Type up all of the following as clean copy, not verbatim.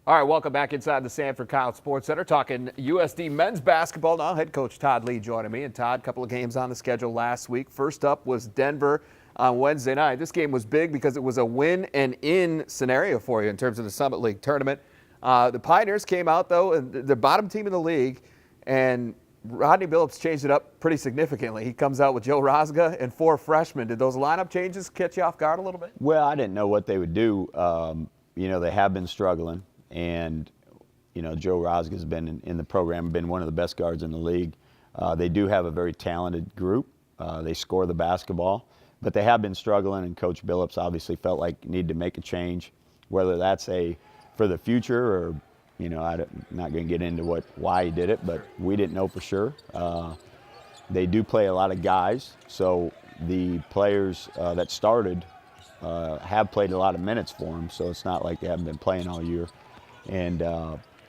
All right, welcome back inside the Sanford Coyote Sports Center, talking USD men's basketball now. Head coach Todd Lee joining me. And Todd, a couple of games on the schedule last week. First up was Denver on Wednesday night. This game was big because it was a win and in scenario for you in terms of the Summit League tournament. The Pioneers came out, though, and the bottom team in the league, and Rodney Billups changed it up pretty significantly. He comes out with Joe Rosga and 4 freshmen. Did those lineup changes catch you off guard a little bit? Well, I didn't know what they would do. They have been struggling. And, Joe Rosga's been in the program, been one of the best guards in the league. They do have a very talented group. They score the basketball. But they have been struggling, and Coach Billups obviously felt like he needed to make a change, whether that's for the future or, I'm not going to get into why he did it, but we didn't know for sure. They do play a lot of guys, so the players that started have played a lot of minutes for them, so it's not like they haven't been playing all year. And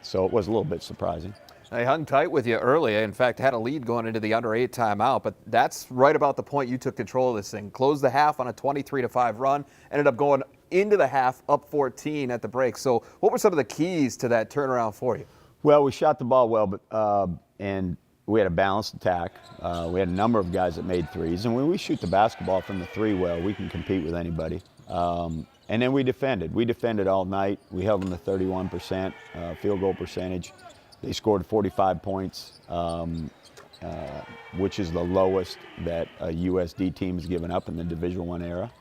so it was a little bit surprising. They hung tight with you early. In fact, had a lead going into the under-8 timeout, but that's right about the point you took control of this thing. Closed the half on a 23-5 run, ended up going into the half up 14 at the break. So what were some of the keys to that turnaround for you? Well, we shot the ball well, but and we had a balanced attack. We had a number of guys that made threes, and when we shoot the basketball from the three well, we can compete with anybody. And then we defended. We defended all night. We held them to 31% field goal percentage. They scored 45 points, which is the lowest that a USD team has given up in the Division I era.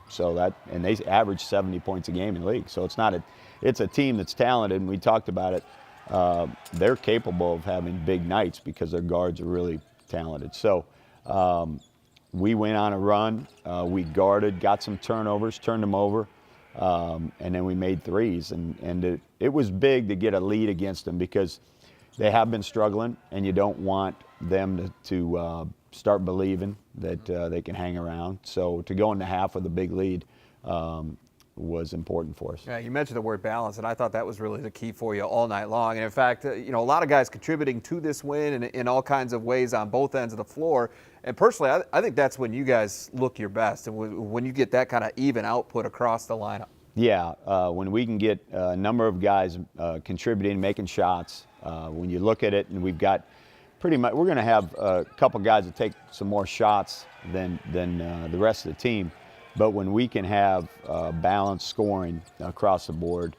And they average 70 points a game in the league. So it's a team that's talented, and we talked about it. They're capable of having big nights because their guards are really talented. So we went on a run. We guarded, got some turnovers, turned them over. And then we made threes, and it was big to get a lead against them because they have been struggling, and you don't want them to start believing that they can hang around. So to go into half with a big lead was important for us. Yeah, you mentioned the word balance, and I thought that was really the key for you all night long. And in fact, a lot of guys contributing to this win in all kinds of ways on both ends of the floor. And personally, I think that's when you guys look your best, and when you get that kind of even output across the lineup. Yeah, when we can get a number of guys contributing, making shots, when you look at it, and we've got pretty much, we're going to have a couple guys that take some more shots than the rest of the team. But when we can have balanced scoring across the board,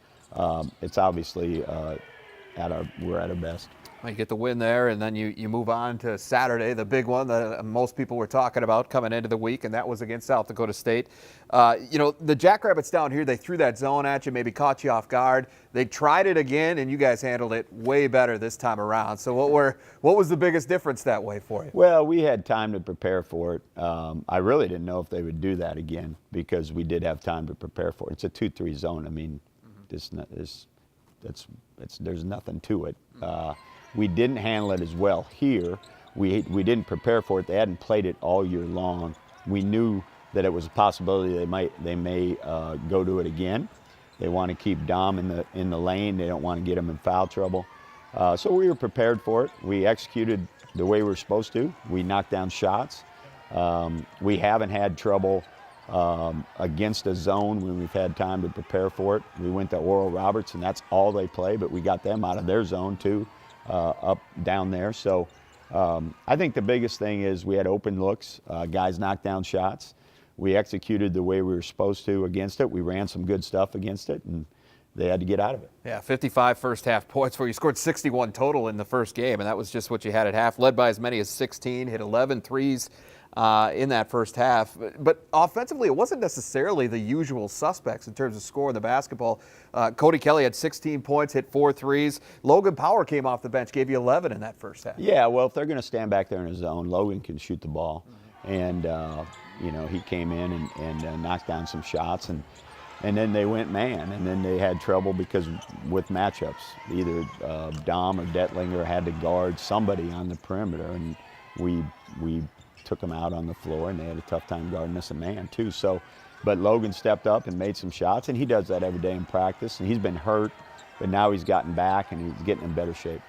it's obviously we're at our best. Well, you get the win there, and then you move on to Saturday, the big one that most people were talking about coming into the week, and that was against South Dakota State. The Jackrabbits down here, they threw that zone at you, maybe caught you off guard. They tried it again, and you guys handled it way better this time around. So what was the biggest difference that way for you? Well, we had time to prepare for it. I really didn't know if they would do that again because we did have time to prepare for it. It's a 2-3 zone. I mean, there's nothing to it. We didn't handle it as well here. We didn't prepare for it. They hadn't played it all year long. We knew that it was a possibility they may go to it again. They want to keep Dom in the lane. They don't want to get him in foul trouble. So we were prepared for it. We executed the way we were supposed to. We knocked down shots. We haven't had trouble against a zone when we've had time to prepare for it. We went to Oral Roberts, and that's all they play, but we got them out of their zone too. Up down there. So I think the biggest thing is we had open looks. Guys knocked down shots. We executed the way we were supposed to against it. We ran some good stuff against it, and they had to get out of it. Yeah, 55 first half points for you. Scored 61 total in the first game, and that was just what you had at half. Led by as many as 16, hit 11 threes in that first half. But offensively, it wasn't necessarily the usual suspects in terms of scoring the basketball. Cody Kelly had 16 points, hit 4 threes. Logan Power came off the bench, gave you 11 in that first half. Yeah, well, if they're going to stand back there in his zone, Logan can shoot the ball. And, he came in and knocked down some shots. And then they went man, and then they had trouble because with matchups. Either Dom or Detlinger had to guard somebody on the perimeter, and we took them out on the floor, and they had a tough time guarding us a man too. So, but Logan stepped up and made some shots, and he does that every day in practice. And he's been hurt, but now he's gotten back and he's getting in better shape.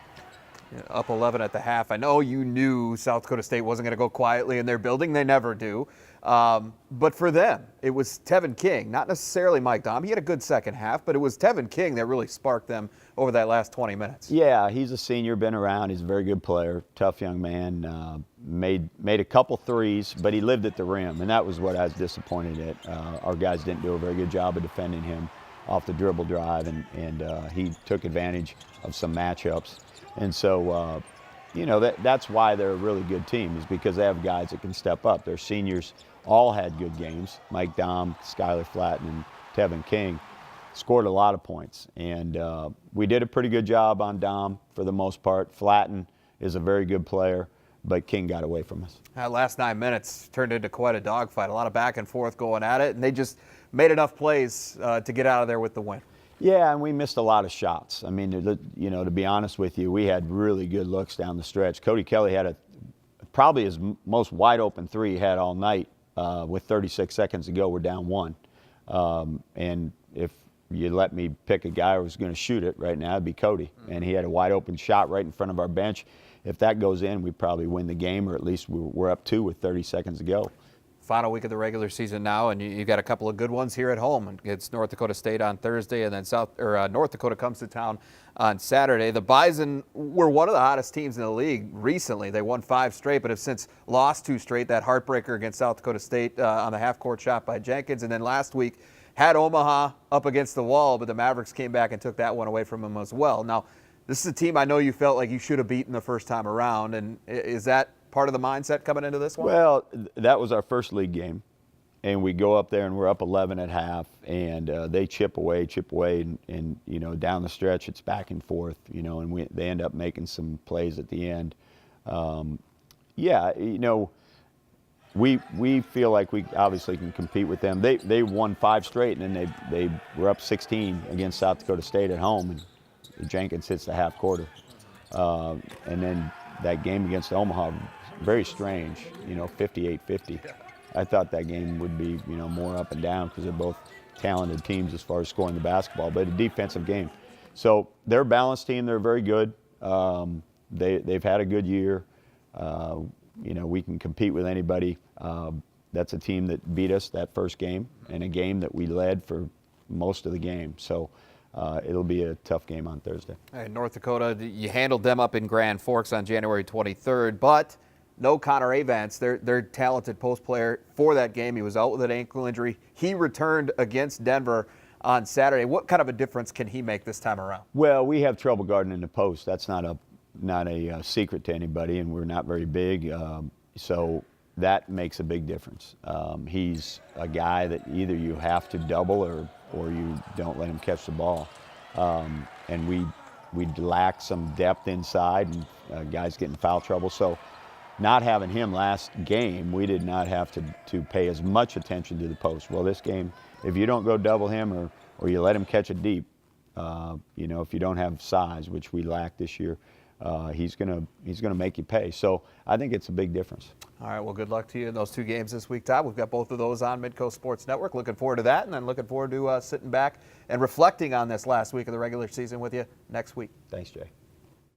Up 11 at the half. I know you knew South Dakota State wasn't going to go quietly in their building. They never do. But for them, it was Tevin King, not necessarily Mike Daum. He had a good second half, but it was Tevin King that really sparked them over that last 20 minutes. Yeah, he's a senior, been around. He's a very good player, tough young man. Made a couple threes, but he lived at the rim, and that was what I was disappointed at. Our guys didn't do a very good job of defending him off the dribble drive, and he took advantage of some matchups. And so, that's why they're a really good team, is because they have guys that can step up. Their seniors all had good games. Mike Daum, Skylar Flatten, and Tevin King scored a lot of points. And we did a pretty good job on Daum for the most part. Flatten is a very good player, but King got away from us. That last 9 minutes turned into quite a dogfight. A lot of back and forth going at it, and they just made enough plays to get out of there with the win. Yeah, and we missed a lot of shots. I mean, to be honest with you, we had really good looks down the stretch. Cody Kelly had probably his most wide open three he had all night. With 36 seconds to go, we're down one. And if you let me pick a guy who was going to shoot it right now, it'd be Cody. And he had a wide open shot right in front of our bench. If that goes in, we probably win the game, or at least we're up two with 30 seconds to go. Final week of the regular season now, and you've got a couple of good ones here at home. It's North Dakota State on Thursday, and then North Dakota comes to town on Saturday. The Bison were one of the hottest teams in the league recently. They won 5 straight, but have since lost 2 straight. That heartbreaker against South Dakota State on the half-court shot by Jenkins, and then last week had Omaha up against the wall, but the Mavericks came back and took that one away from them as well. Now, this is a team I know you felt like you should have beaten the first time around, and is that part of the mindset coming into this one? Well, that was our first league game, and we go up there and we're up 11 at half, and they chip away, and down the stretch it's back and forth, and they end up making some plays at the end. We feel like we obviously can compete with them. They won 5 straight, and then they were up 16 against South Dakota State at home, and Jenkins hits the half quarter, and then that game against Omaha, very strange, 58-50. I thought that game would be, more up and down because they're both talented teams as far as scoring the basketball, but a defensive game. So they're a balanced team. They're very good. They've had a good year. We can compete with anybody. That's a team that beat us that first game, and a game that we led for most of the game. So it'll be a tough game on Thursday. Hey, North Dakota, you handled them up in Grand Forks on January 23rd, but no Connor Avance, their talented post player for that game. He was out with an ankle injury. He returned against Denver on Saturday. What kind of a difference can he make this time around? Well, we have trouble guarding in the post. That's not a secret to anybody, and we're not very big. So that makes a big difference. He's a guy that either you have to double or you don't let him catch the ball. And we lack some depth inside, and guys get in foul trouble. So not having him last game, we did not have to pay as much attention to the post. Well, this game, if you don't go double him or you let him catch it deep, if you don't have size, which we lack this year, he's gonna make you pay. So I think it's a big difference. All right, well, good luck to you in those 2 games this week, Todd. We've got both of those on Midco Sports Network. Looking forward to that, and then looking forward to sitting back and reflecting on this last week of the regular season with you next week. Thanks, Jay.